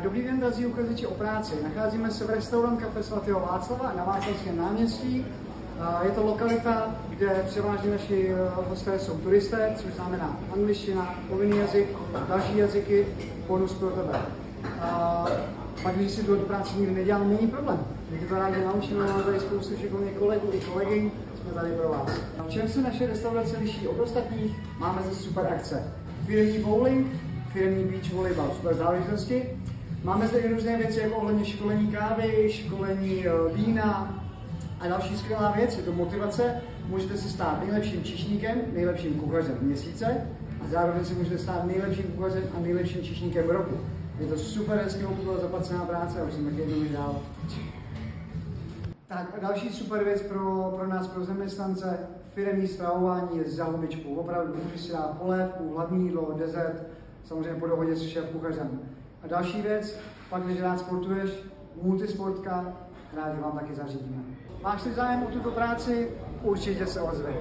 Dobrý den, drazí uchazeči o práci. Nacházíme se v restaurant Café svatého Václava na Václavském náměstí. Je to lokalita, kde převážně naši hosté jsou turisté, což znamená angličtina, povinný jazyk, další jazyky, bonus pro tebe. Pak, když si tu práci nikdy nedělám, není problém. Když to rádi naučíme, máme tady spoustu šikovných kolegů i kolegyň, jsme tady pro vás. V čem se naše restaurace liší od ostatních? Máme zde super akce. Firemní bowling, firemní beach volejbal, super záležitosti. Máme zde i různé věci, jako ohledně školení kávy, školení vína a další skvělá věc, je to motivace. Můžete se stát nejlepším číšníkem, nejlepším kuchařem měsíce a zároveň se můžete stát nejlepším kuchařem a nejlepším číšníkem roku. Je to super hezký obchod, zaplacená práce a už jsem taky jednou dál. Tak a další super věc pro nás, pro zaměstnance, firemní stravování je za hubičku. Opravdu můžeš si dát polévku, hlavní jídlo, dezert, samozřejmě po dohodě s šéf kuchařem. A další věc, pak když rád sportuješ, multisportka, rádi vám taky zařídíme. Máš-li zájem o tuto práci, určitě se ozvi.